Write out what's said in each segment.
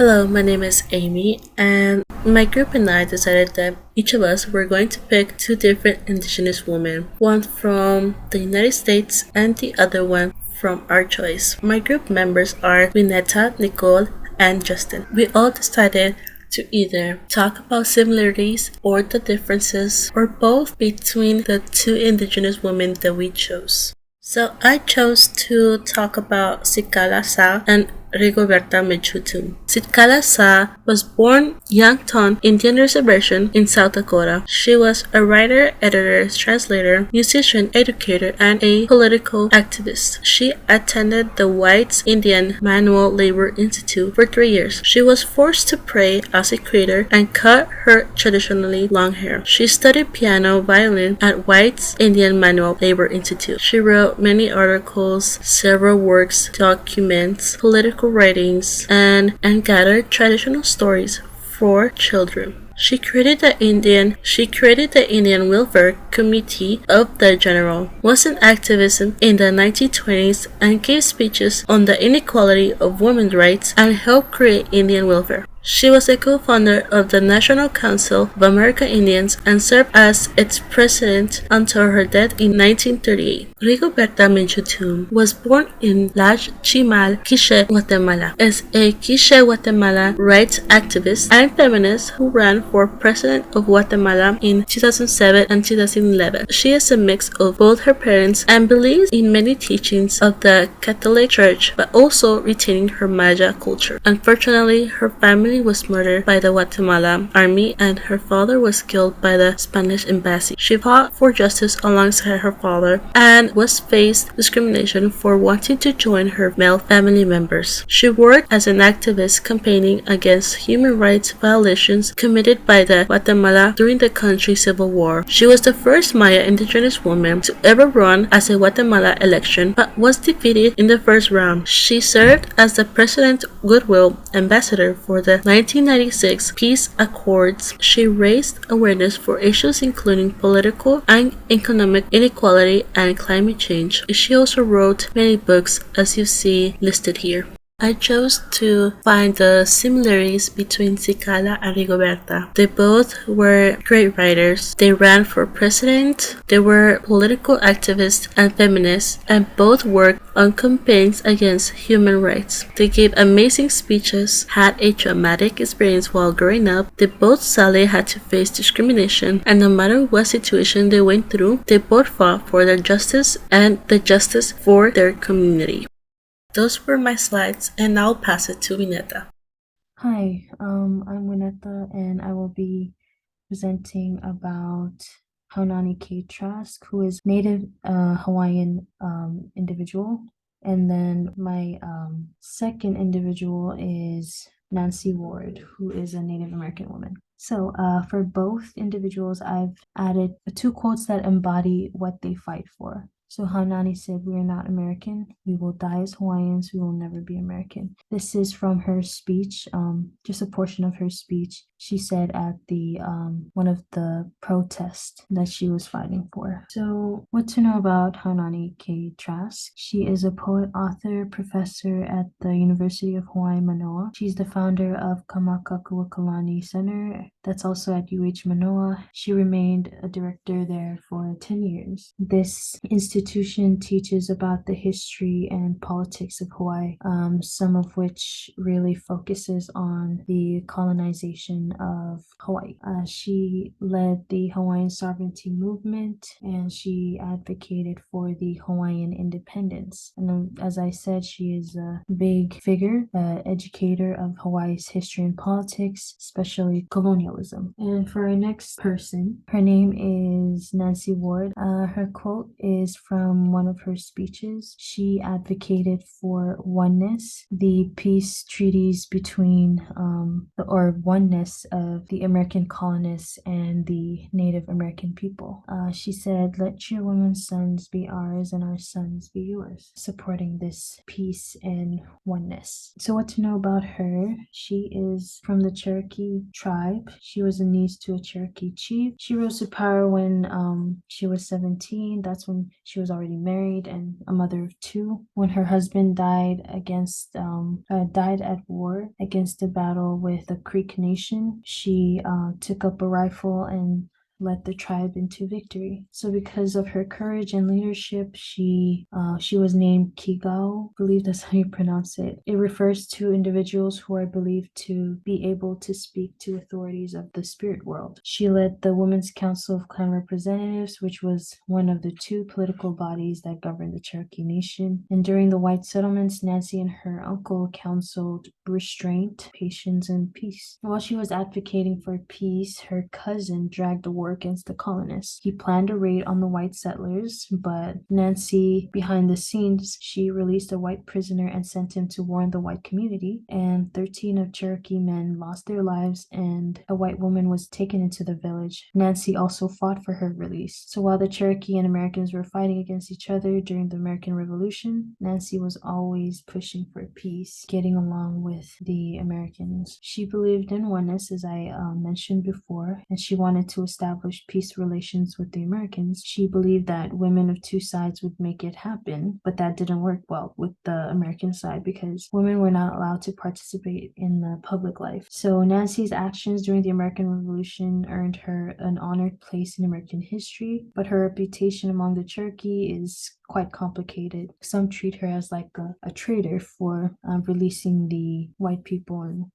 Hello, my name is Amee, and my group and I decided that each of us were going to pick two different Indigenous women, one from the United States and the other one from our choice. My group members are Winetta, Nicole, and Justin. We all decided to either talk about similarities or the differences, or both between the two Indigenous women that we chose. So I chose to talk about Zitkala and Rigoberta Menchu. Zitkala was born Yankton Indian Reservation in South Dakota. She was a writer, editor, translator, musician, educator, and a political activist. She attended the Whites Indian Manual Labor Institute for 3 years. She was forced to pray as a creator and cut her traditionally long hair. She studied piano, violin at Whites Indian Manual Labor Institute. She wrote many articles, several works, documents, political writings, and gathered traditional stories for children. She created the Indian Welfare Committee of the General, was an activist in the 1920s, and gave speeches on the inequality of women's rights and helped create Indian welfare. She was a co-founder of the National Council of American Indians and served as its president until her death in 1938. Rigoberta Menchu was born in Las Chimal, Quiché, Guatemala. Is a Quiché Guatemala rights activist and feminist who ran for president of Guatemala in 2007 and 2011. She is a mix of both her parents and believes in many teachings of the Catholic Church, but also retaining her Maya culture. Unfortunately, her family was murdered by the Guatemala army and her father was killed by the Spanish embassy. She fought for justice alongside her father and was faced discrimination for wanting to join her male family members. She worked as an activist campaigning against human rights violations committed by the Guatemala during the country's civil war. She was the first Maya Indigenous woman to ever run as a Guatemala election but was defeated in the first round. She served as the President's Goodwill Ambassador for the 1996 Peace Accords. She raised awareness for issues including political and economic inequality and climate change. She also wrote many books, as you see listed here. I chose to find the similarities between Zitkala and Rigoberta. They both were great writers. They ran for president, they were political activists and feminists, and both worked on campaigns against human rights. They gave amazing speeches, had a traumatic experience while growing up. They both sadly had to face discrimination, and no matter what situation they went through, they both fought for their justice and the justice for their community. Those were my slides, and I'll pass it to Winetta. Hi, I'm Winetta, and I will be presenting about Haunani-Kay Trask, who is native Hawaiian individual. And then my second individual is Nancy Ward, who is a Native American woman. So for both individuals, I've added 2 quotes that embody what they fight for. So Haunani said, "We are not American. We will die as Hawaiians. We will never be American." This is from her speech, just a portion of her speech. She said at the one of the protests that she was fighting for. So what to know about Haunani-Kay Trask? She is a poet, author, professor at the University of Hawaii, Manoa. She's the founder of Kamakakuakalani Center. That's also at UH Manoa. She remained a director there for 10 years. This institution teaches about the history and politics of Hawaii, some of which really focuses on the colonization of Hawaii. She led the Hawaiian sovereignty movement and she advocated for the Hawaiian independence. And as I said, she is a big figure, educator of Hawaii's history and politics, especially colonialism. And for our next person, her name is Nancy Ward. Her quote is from one of her speeches. She advocated for oneness, the peace treaties between or oneness of the American colonists and the Native American people. She said, "Let your women's sons be ours and our sons be yours," supporting this peace and oneness. So what to know about her? She is from the Cherokee tribe. She was a niece to a Cherokee chief. She rose to power when she was 17. That's when she She was already married and a mother of two. When her husband died at war against a battle with the Creek Nation, she took up a rifle and led the tribe into victory. So because of her courage and leadership, she was named Kigao. I believe that's how you pronounce it. It refers to individuals who are believed to be able to speak to authorities of the spirit world. She led the Women's Council of Clan Representatives, which was one of the two political bodies that governed the Cherokee Nation. And during the white settlements, Nancy and her uncle counseled restraint, patience, and peace. While she was advocating for peace, her cousin dragged the war against the colonists. He planned a raid on the white settlers, but Nancy, behind the scenes, she released a white prisoner and sent him to warn the white community, and 13 of Cherokee men lost their lives and a white woman was taken into the village. Nancy also fought for her release. So while the Cherokee and Americans were fighting against each other during the American Revolution, Nancy was always pushing for peace, getting along with the Americans. She believed in oneness, as I mentioned before, and she wanted to establish peace relations with the Americans. She believed that women of two sides would make it happen, but that didn't work well with the American side because women were not allowed to participate in the public life. So Nancy's actions during the American Revolution earned her an honored place in American history, but her reputation among the Cherokee is quite complicated. Some treat her as like a traitor for releasing the white people and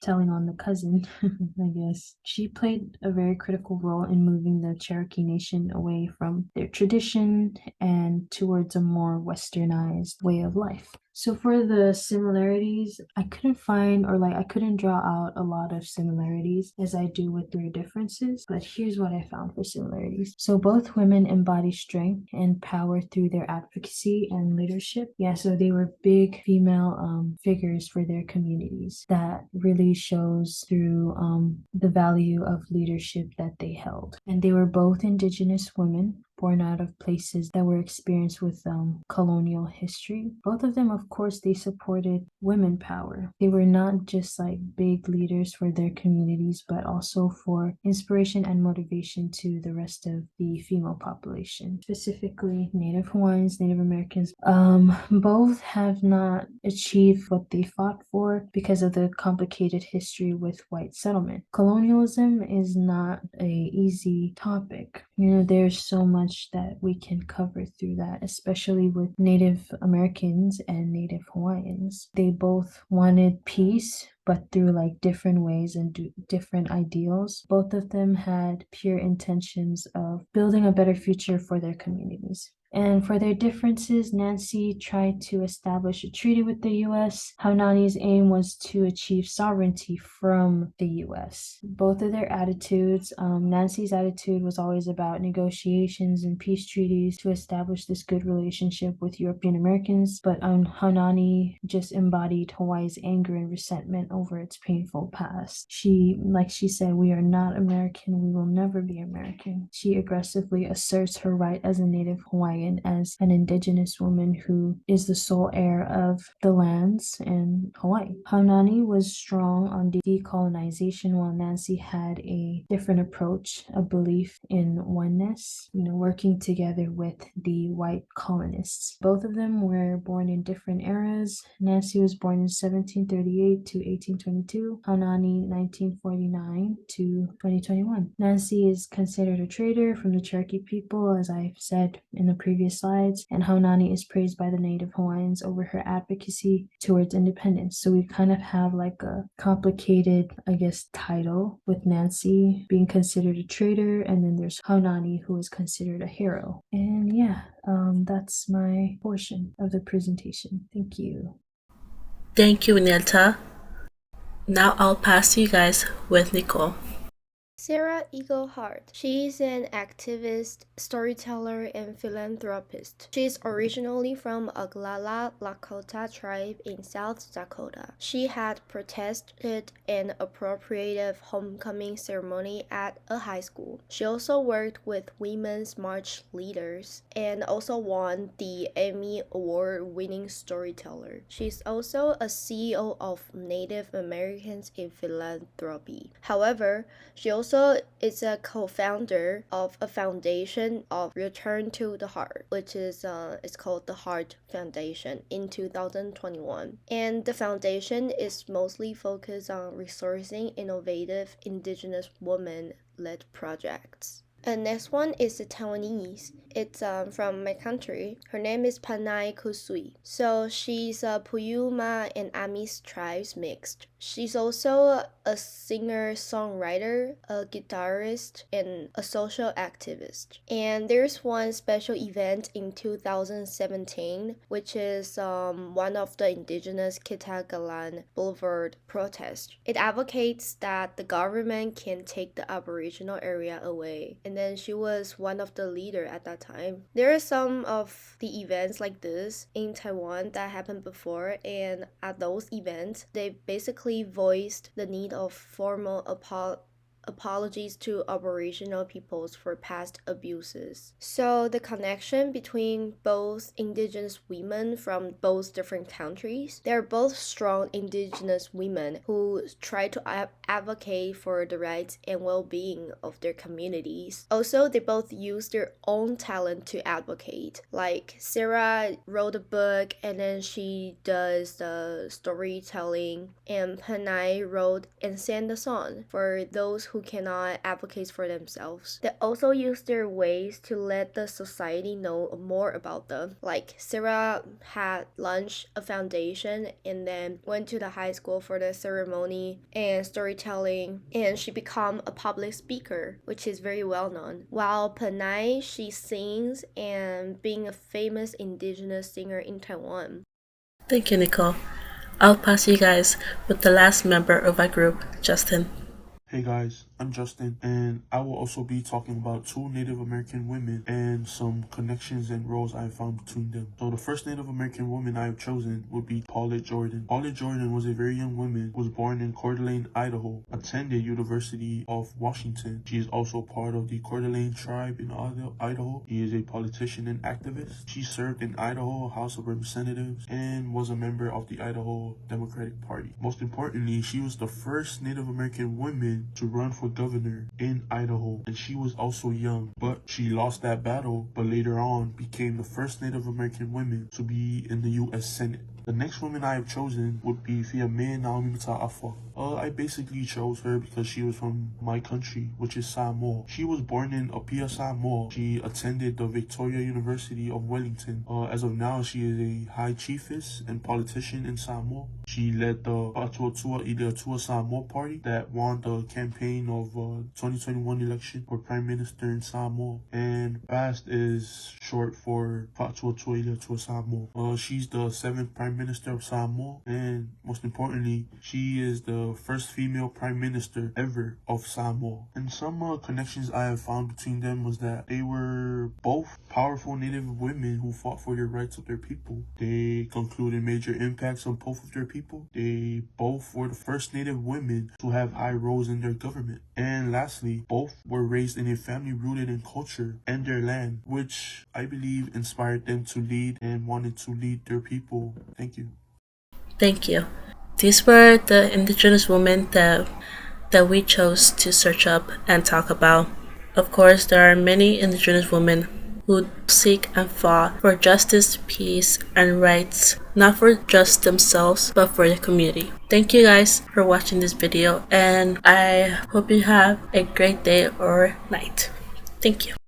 telling on the cousin, I guess. She played a very critical role in moving the Cherokee Nation away from their tradition and towards a more westernized way of life. So for the similarities, I couldn't draw out a lot of similarities as I do with their differences, but here's what I found for similarities. So both women embody strength and power through their advocacy and leadership. So they were big female figures for their communities. That really shows through the value of leadership that they held. And they were both Indigenous women, born out of places that were experienced with colonial history. Both of them, of course, they supported women power. They were not just like big leaders for their communities, but also for inspiration and motivation to the rest of the female population, specifically Native Hawaiians, Native Americans. Both have not achieved what they fought for because of the complicated history with white settlement. Colonialism is not an easy topic. There's so much that we can cover through that, especially with Native Americans and Native Hawaiians. They both wanted peace, but through like different ways and different ideals. Both of them had pure intentions of building a better future for their communities. And for their differences, Nancy tried to establish a treaty with the U.S. Haunani's aim was to achieve sovereignty from the U.S. Both of their attitudes, Nancy's attitude was always about negotiations and peace treaties to establish this good relationship with European Americans, but Haunani just embodied Hawaii's anger and resentment over its painful past. She said, "We are not American, we will never be American." She aggressively asserts her right as a Native Hawaiian, as an Indigenous woman who is the sole heir of the lands in Hawaii. Haunani was strong on decolonization, while Nancy had a different approach, a belief in oneness, working together with the white colonists. Both of them were born in different eras. Nancy was born in 1738 to 1822, Haunani 1949 to 2021. Nancy is considered a traitor from the Cherokee people, as I've said in the previous slides, and Haunani is praised by the Native Hawaiians over her advocacy towards independence. So we kind of have like a complicated, I guess, title with Nancy being considered a traitor, and then there's Haunani, who is considered a hero. And that's my portion of the presentation. Thank you. Thank you, Winetta. Now I'll pass to you guys with Nicole. Sarah Eaglehart. She is an activist, storyteller, and philanthropist. She is originally from Oglala Lakota tribe in South Dakota. She had protested an appropriative homecoming ceremony at a high school. She also worked with Women's March leaders and also won the Amee Award-winning storyteller. She's also a CEO of Native Americans in Philanthropy. However, she also also is a co-founder of a foundation of Return to the Heart, which is it's called the Heart Foundation in 2021. And the foundation is mostly focused on resourcing innovative Indigenous women-led projects. And next one is the Taiwanese. It's from my country. Her name is Panai Kusui. So she's a Puyuma and Amee tribes mixed. She's also a singer-songwriter, a guitarist, and a social activist. And there's one special event in 2017, which is one of the Indigenous Kitagalan Boulevard protests. It advocates that the government can take the Aboriginal area away. And then she was one of the leaders at that time. There are some of the events like this in Taiwan that happened before, and at those events, they basically voiced the need of formal apologies to Aboriginal peoples for past abuses. So the connection between both Indigenous women from both different countries, they're both strong Indigenous women who try to advocate for the rights and well-being of their communities. Also, they both use their own talent to advocate. Like Sarah wrote a book and then she does the storytelling, and Panai wrote and sang the song for those who cannot advocate for themselves. They also use their ways to let the society know more about them. Like Sarah had launched a foundation and then went to the high school for the ceremony and storytelling, and she became a public speaker, which is very well known. While Panai, she sings and being a famous Indigenous singer in Taiwan. Thank you, Nicole. I'll pass you guys with the last member of our group, Justin. Hey guys, I'm Justin, and I will also be talking about two Native American women and some connections and roles I have found between them. So the first Native American woman I have chosen would be Paulette Jordan. Paulette Jordan was a very young woman who was born in Coeur d'Alene, Idaho, attended University of Washington. She is also part of the Coeur d'Alene tribe in Idaho. She is a politician and activist. She served in Idaho House of Representatives and was a member of the Idaho Democratic Party. Most importantly, she was the first Native American woman to run for governor in Idaho, and she was also young, but she lost that battle, but later on became the first Native American woman to be in the U.S. Senate. The next woman I have chosen would be Fiamē Naomi. I basically chose her because she was from my country, which is Samoa. She was born in Apia, Samoa. She attended the Victoria University of Wellington. As of now, she is a high chiefess and politician in Samoa. She led the Patuatua Iliatua Samoa party that won the campaign of 2021 election for Prime Minister in Samoa. And FAST is short for Patuatua Iliatua Samoa. She's the 7th Prime Minister of Samoa, and most importantly, she is the first female Prime Minister ever of Samoa. And some connections I have found between them was that they were both powerful Native women who fought for the rights of their people. They concluded major impacts on both of their people. They both were the first Native women to have high roles in their government. And lastly, both were raised in a family rooted in culture and their land, which I believe inspired them to lead and wanted to lead their people. Thank you. Thank you. These were the Indigenous women that we chose to search up and talk about. Of course, there are many Indigenous women who seek and fought for justice, peace, and rights, not for just themselves, but for the community. Thank you guys for watching this video, and I hope you have a great day or night. Thank you.